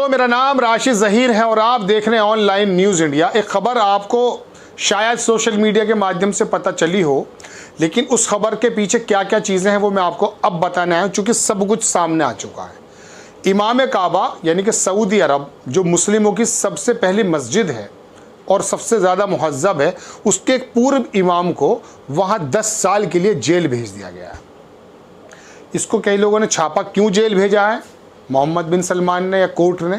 दोस्तों, मेरा नाम राशिद ज़हीर है और आप देख रहे हैं ऑनलाइन न्यूज़ इंडिया। एक ख़बर आपको शायद सोशल मीडिया के माध्यम से पता चली हो, लेकिन उस खबर के पीछे क्या क्या चीज़ें हैं वो मैं आपको अब बताने आया हूँ, चूँकि सब कुछ सामने आ चुका है। इमाम काबा यानी कि सऊदी अरब, जो मुस्लिमों की सबसे पहली मस्जिद है और सबसे ज़्यादा मुहज़्ज़ब है, उसके एक पूर्व इमाम को वहाँ 10 साल के लिए जेल भेज दिया गया है। इसको कई लोगों ने छापा, क्यों जेल भेजा है मोहम्मद बिन सलमान ने या कोर्ट ने,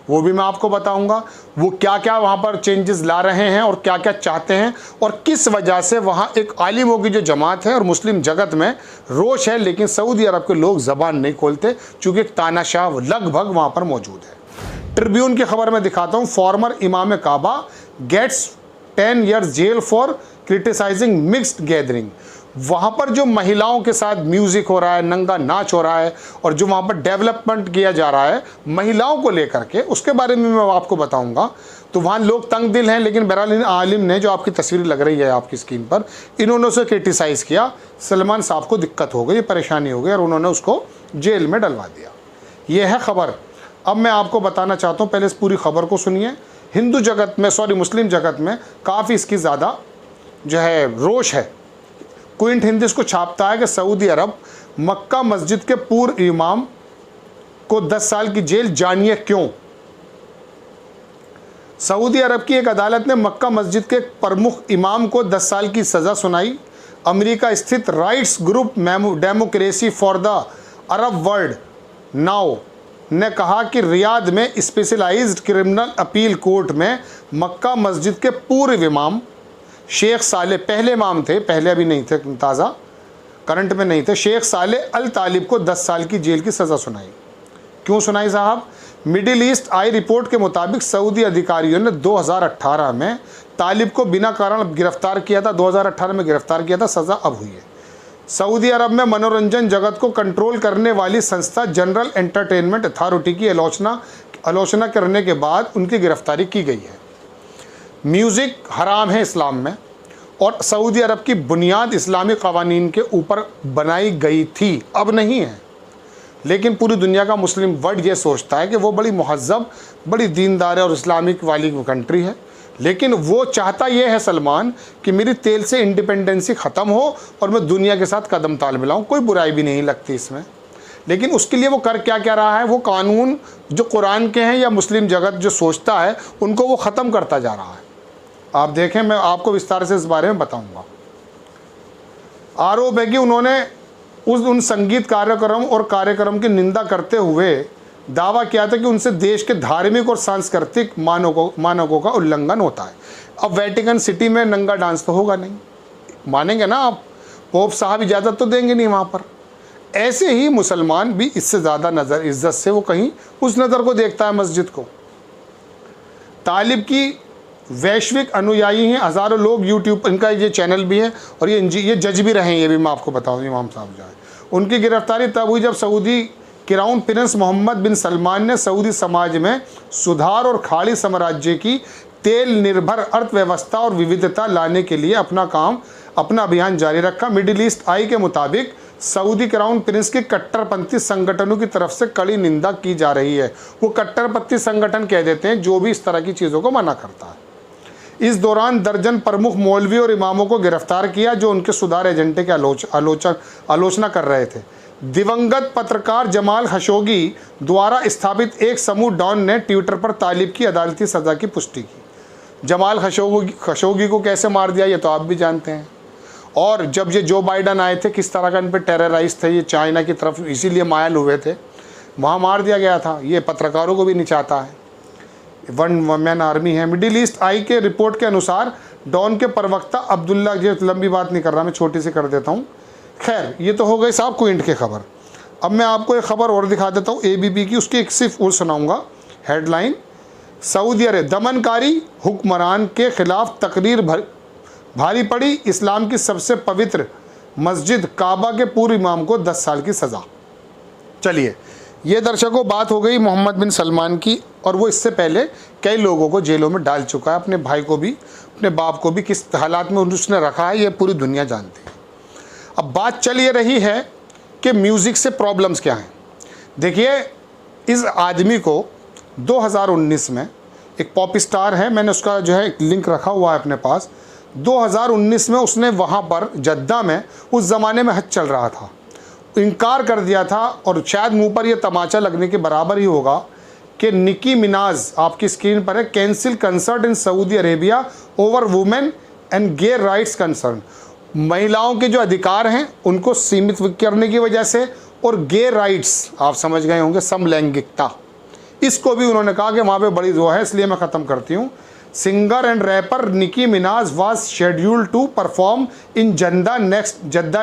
वो भी मैं आपको बताऊंगा। वो क्या क्या वहाँ पर चेंजेस ला रहे हैं और क्या क्या चाहते हैं और किस वजह से वहाँ एक आलिमों की जो जमात है और मुस्लिम जगत में रोष है, लेकिन सऊदी अरब के लोग ज़बान नहीं खोलते चूँकि एक तानाशाह लगभग वहाँ पर मौजूद है। ट्रिब्यून की खबर में दिखाता हूँ, former imam Kaaba gets 10 years jail for criticizing mixed gathering. वहाँ पर जो महिलाओं के साथ म्यूज़िक हो रहा है, नंगा नाच हो रहा है और जो वहाँ पर डेवलपमेंट किया जा रहा है महिलाओं को लेकर के, उसके बारे में मैं आपको बताऊंगा। तो वहाँ लोग तंग दिल हैं, लेकिन बहरहाल इन आलिम ने, जो आपकी तस्वीर लग रही है आपकी स्क्रीन पर, इन्होंने उसे क्रिटिसाइज़ किया। सलमान साहब को दिक्कत हो गई, परेशानी हो गई और उन्होंने उसको जेल में डलवा दिया। ये है खबर। अब मैं आपको बताना चाहता हूँ, पहले इस पूरी खबर को सुनिए। हिंदू जगत में, मुस्लिम जगत में काफ़ी इसकी ज़्यादा जो है रोष है। क्विंट हिंद इसको छापता है कि सऊदी अरब मक्का मस्जिद के पूर्व इमाम को 10 साल की जेल, जानिए क्यों। सऊदी अरब की एक अदालत ने मक्का मस्जिद के प्रमुख इमाम को 10 साल की सज़ा सुनाई। अमेरिका स्थित rights group democracy for the Arab world now ने कहा कि रियाद में स्पेशलाइज्ड क्रिमिनल अपील कोर्ट में मक्का मस्जिद के पूर्व इमाम शेख साले, पहले इमाम थे, पहले अभी नहीं थे, ताज़ा करंट में नहीं थे, शेख साले अल तालिब को 10 साल की जेल की सज़ा सुनाई। क्यों सुनाई साहब? मिडिल ईस्ट आई रिपोर्ट के मुताबिक सऊदी अधिकारियों ने 2018 में तालिब को बिना कारण गिरफ्तार किया था। 2018 में गिरफ्तार किया था, सज़ा अब हुई है। सऊदी अरब में मनोरंजन जगत को कंट्रोल करने वाली संस्था जनरल एंटरटेनमेंट अथॉरिटी की आलोचना करने के बाद उनकी गिरफ्तारी की गई है। म्यूज़िक हराम है इस्लाम में और सऊदी अरब की बुनियाद इस्लामी क़वानीन के ऊपर बनाई गई थी, अब नहीं है। लेकिन पूरी दुनिया का मुस्लिम वर्ल्ड ये सोचता है कि वो बड़ी मुहज़्ज़ब, बड़ी दीनदार और इस्लामिक वाली कंट्री है। लेकिन वो चाहता ये है सलमान कि मेरी तेल से इंडिपेंडेंसी ख़त्म हो और मैं दुनिया के साथ कदम ताल मिलाऊँ। कोई बुराई भी नहीं लगती इसमें, लेकिन उसके लिए वो कर क्या क्या रहा है, वो कानून जो कुरान के हैं या मुस्लिम जगत जो सोचता है उनको वो ख़त्म करता जा रहा है। आप देखें, मैं आपको विस्तार से इस बारे में बताऊंगा। आरोप है कि उन्होंने उन संगीत कार्यक्रम की निंदा करते हुए दावा किया था कि उनसे देश के धार्मिक और सांस्कृतिक मानकों का उल्लंघन होता है। अब वेटिकन सिटी में नंगा डांस तो होगा नहीं, मानेंगे ना आप? पोप साहब इजाज़त तो देंगे नहीं वहाँ पर। ऐसे ही मुसलमान भी इससे ज़्यादा नज़र इज्जत से वो कहीं उस नज़र को देखता है मस्जिद को। तालिब की वैश्विक अनुयायी हैं, हज़ारों लोग यूट्यूब, इनका ये चैनल भी है और ये जज भी रहे हैं, ये भी मैं आपको बताऊँ। इमाम साहब जो है, उनकी गिरफ्तारी तब हुई जब सऊदी क्राउन प्रिंस मोहम्मद बिन सलमान ने सऊदी समाज में सुधार और खाड़ी साम्राज्य की तेल निर्भर अर्थव्यवस्था और विविधता लाने के लिए अपना अभियान जारी रखा। मिडिल ईस्ट आई के मुताबिक सऊदी क्राउन प्रिंस के कट्टरपंथी संगठनों की तरफ से कड़ी निंदा की जा रही है। वो कट्टरपंथी संगठन कह देते हैं जो भी इस तरह की चीज़ों को मना करता है। इस दौरान दर्जन प्रमुख मौलवी और इमामों को गिरफ्तार किया जो उनके सुधार एजेंडे की आलोचना कर रहे थे। दिवंगत पत्रकार जमाल खशोगी द्वारा स्थापित एक समूह डॉन ने ट्विटर पर तालिब की अदालती सज़ा की पुष्टि की। जमाल खशोगी को कैसे मार दिया ये तो आप भी जानते हैं। और जब ये जो बाइडन आए थे, किस तरह का इन पर टेरराइज थे, ये चाइना की तरफ इसीलिए मायल हुए थे, वहाँ मार दिया गया था। ये पत्रकारों को भी नहीं चाहता है, वन मैन आर्मी है। मिडिल ईस्ट आई के रिपोर्ट के अनुसार डॉन के प्रवक्ता अब्दुल्ला, ये लंबी बात नहीं कर रहा मैं, छोटी सी कर देता हूँ। खैर, ये तो हो गई साहब क्विंट की खबर। अब मैं आपको एक खबर और दिखा देता हूँ ABP की, उसकी एक सिर्फ वो सुनाऊँगा हेडलाइन। सऊदी अरब दमनकारी हुक्मरान के खिलाफ तकरीर भारी पड़ी, इस्लाम की सबसे पवित्र मस्जिद काबा के पूर्व इमाम को 10 साल की सज़ा। चलिए, ये दर्शकों बात हो गई मोहम्मद बिन सलमान की, और वो इससे पहले कई लोगों को जेलों में डाल चुका है, अपने भाई को भी, अपने बाप को भी किस हालात में उसने रखा है ये पूरी दुनिया जानती है। अब बात चल ये रही है कि म्यूज़िक से प्रॉब्लम्स क्या हैं। देखिए, इस आदमी को 2019 में एक पॉप स्टार है, मैंने उसका जो है एक लिंक रखा हुआ है अपने पास। 2019 में उसने वहाँ पर जद्दा में, उस ज़माने में हज चल रहा था, इनकार कर दिया था, और शायद मुंह पर यह तमाचा लगने के बराबर ही होगा कि निकी मिनाज आपकी स्क्रीन पर है, cancel concert in Saudi Arabia over women and gay rights concern. महिलाओं के जो अधिकार हैं उनको सीमित करने की वजह से, और गे राइट्स आप समझ गए होंगे, समलैंगिकता, इसको भी उन्होंने कहा कि वहाँ पे बड़ी जो है, इसलिए मैं ख़त्म करती हूँ। Singer and rapper Nicki Minaj was scheduled to perform in Jeddah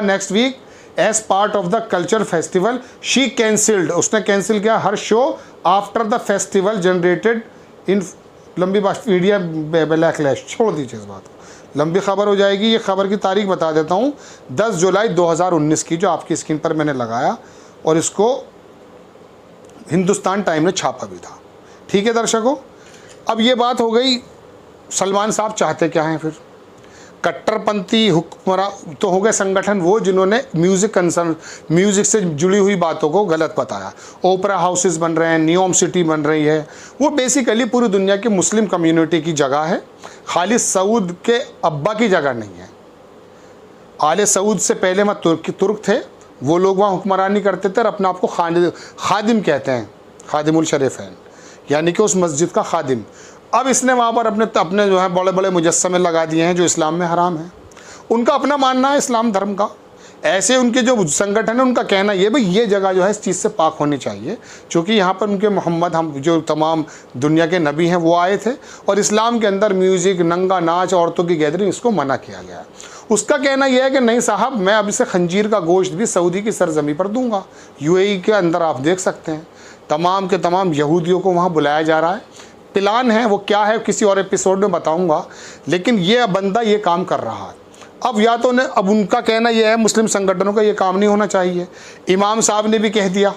next week as part of the culture festival. She cancelled, उसने कैंसिल किया her show after the festival generated इन, लंबी मीडिया बैकलैश, छोड़ दीजिए इस बात को, लंबी खबर हो जाएगी। ये खबर की तारीख बता देता हूँ, 10 जुलाई 2019 की, जो आपकी स्क्रीन पर मैंने लगाया, और इसको हिंदुस्तान टाइम ने छापा भी था। ठीक है दर्शकों, अब ये बात हो गई, सलमान साहब चाहते क्या हैं फिर? कट्टरपंथी हुक्मरान तो हो गए संगठन वो जिन्होंने म्यूज़िक से जुड़ी हुई बातों को गलत बताया। ओपरा हाउसेस बन रहे हैं, नियोम सिटी बन रही है, वो बेसिकली पूरी दुनिया की मुस्लिम कम्युनिटी की जगह है, खाली सऊद के अब्बा की जगह नहीं है। आले सऊद से पहले वहाँ तुर्क थे, वो लोग वहाँ हुक्मरानी करते थे और अपने आप को खादिम कहते हैं, खादिमुल शरीफैन, यानी कि उस मस्जिद का खादिम। अब इसने वहाँ पर अपने जो है बड़े बड़े मुजस्समे लगा दिए हैं जो इस्लाम में हराम है। उनका अपना मानना है इस्लाम धर्म का। ऐसे उनके जो संगठन है उनका कहना ये भाई ये जगह जो है इस चीज़ से पाक होनी चाहिए, क्योंकि यहाँ पर उनके मोहम्मद, हम जो तमाम दुनिया के नबी हैं वो आए थे, और इस्लाम के अंदर म्यूज़िक, नंगा नाच, औरतों की गैदरिंग, इसको मना किया गया है। उसका कहना यह है कि नहीं साहब, मैं अब इसे खंजीर का गोश्त भी सऊदी की सरजमी पर दूंगा। यूएई के अंदर आप देख सकते हैं तमाम के तमाम यहूदियों को वहाँ बुलाया जा रहा है। प्लान है वो क्या है किसी और एपिसोड में बताऊंगा, लेकिन ये बंदा ये काम कर रहा है। अब या तो अब उनका कहना यह है, मुस्लिम संगठनों का ये काम नहीं होना चाहिए। इमाम साहब ने भी कह दिया,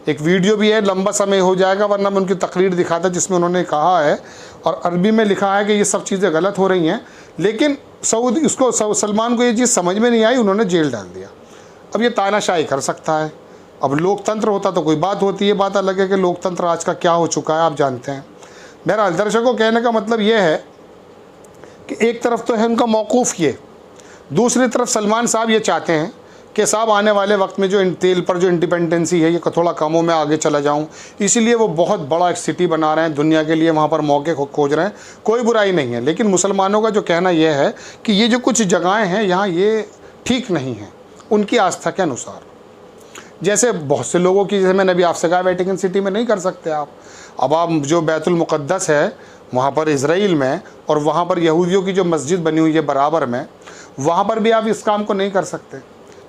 एक वीडियो भी है, लंबा समय हो जाएगा वरना मैं उनकी तकरीर दिखाता, जिसमें उन्होंने कहा है और अरबी में लिखा है कि ये सब चीज़ें गलत हो रही हैं, लेकिन सऊदी उसको सलमान को ये चीज़ समझ में नहीं आई, उन्होंने जेल डाल दिया। अब ये तानाशाही कर सकता है। अब लोकतंत्र होता तो कोई बात होती है, बात अलग है कि लोकतंत्र आज का क्या हो चुका है, आप जानते हैं। मेरा दर्शकों कहने का मतलब ये है कि एक तरफ तो है उनका मौकूफ़ ये, दूसरी तरफ सलमान साहब ये चाहते हैं कि साहब आने वाले वक्त में जो तेल पर जो इंडिपेंडेंसी है ये थोड़ा कम हो, मैं आगे चला जाऊं, इसीलिए वो बहुत बड़ा एक सिटी बना रहे हैं दुनिया के लिए, वहाँ पर मौके खोज रहे हैं। कोई बुराई नहीं है, लेकिन मुसलमानों का जो कहना यह है कि ये जो कुछ जगहें हैं यहाँ ये ठीक नहीं हैं उनकी आस्था के अनुसार। जैसे बहुत से लोगों की, जैसे मैंने अभी आपसे कहा, वेटिकन सिटी में नहीं कर सकते आप। अब आप जो बैतुल मुक़द्दस है वहाँ पर इज़राइल में, और वहाँ पर यहूदियों की जो मस्जिद बनी हुई है बराबर में, वहाँ पर भी आप इस काम को नहीं कर सकते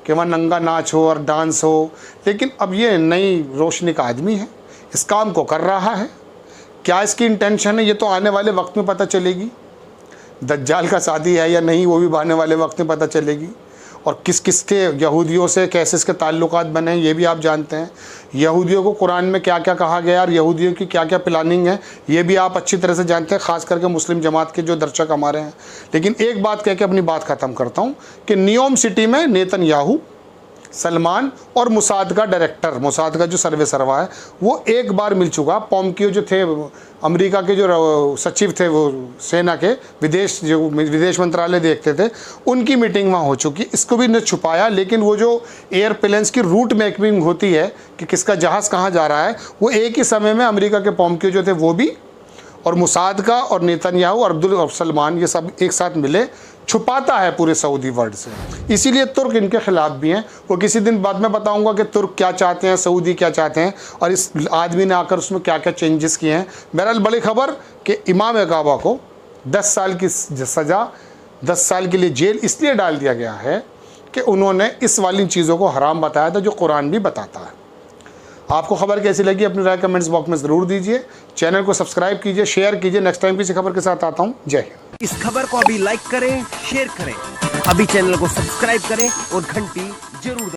कि वहाँ नंगा नाच हो और डांस हो। लेकिन अब ये नई रोशनी का आदमी है, इस काम को कर रहा है। क्या इसकी इंटेंशन है ये तो आने वाले वक्त में पता चलेगी। दज्जाल का शादी है या नहीं वो भी आने वाले वक्त में पता चलेगी। और किस किस के यहूदियों से कैसे इसके ताल्लुकात बने ये भी आप जानते हैं। यहूदियों को कुरान में क्या क्या कहा गया और यहूदियों की क्या क्या प्लानिंग है ये भी आप अच्छी तरह से जानते हैं, ख़ास करके मुस्लिम जमात के जो दर्शक हमारे हैं। लेकिन एक बात कह के अपनी बात ख़त्म करता हूँ कि नियोम सिटी में नेतन्याहू, सलमान और मुसाद का डायरेक्टर, मुसाद का जो सर्वे सर्वा है, वो एक बार मिल चुका। पोम्पियो जो थे अमेरिका के जो सचिव थे, वो सेना के विदेश मंत्रालय देखते थे, उनकी मीटिंग वहाँ हो चुकी। इसको भी ने छुपाया, लेकिन वो जो एयरप्लेन्स की रूट मैपिंग होती है कि किसका जहाज़ कहाँ जा रहा है, वो एक ही समय में अमेरिका के पोम्पियो जो थे वो भी, और मुसाद का और नेतन्याहू और अब्दुल सलमान, ये सब एक साथ मिले छुपाता है पूरे सऊदी वर्ल्ड से। इसीलिए तुर्क इनके ख़िलाफ़ भी हैं। वो किसी दिन बाद में बताऊंगा कि तुर्क क्या चाहते हैं, सऊदी क्या चाहते हैं, और इस आदमी ने आकर उसमें क्या क्या चेंजेस किए हैं। बहरहाल बड़ी खबर कि इमाम काबा को 10 साल की सज़ा, 10 साल के लिए जेल इसलिए डाल दिया गया है कि उन्होंने इस वाली चीज़ों को हराम बताया था जो कुरान भी बताता है। आपको खबर कैसी लगी अपनी राय कमेंट्स बॉक्स में ज़रूर दीजिए। चैनल को सब्सक्राइब कीजिए, शेयर कीजिए। नेक्स्ट टाइम किसी खबर के साथ आता हूँ। जय हिंद। इस खबर को अभी लाइक करें, शेयर करें, अभी चैनल को सब्सक्राइब करें और घंटी जरूर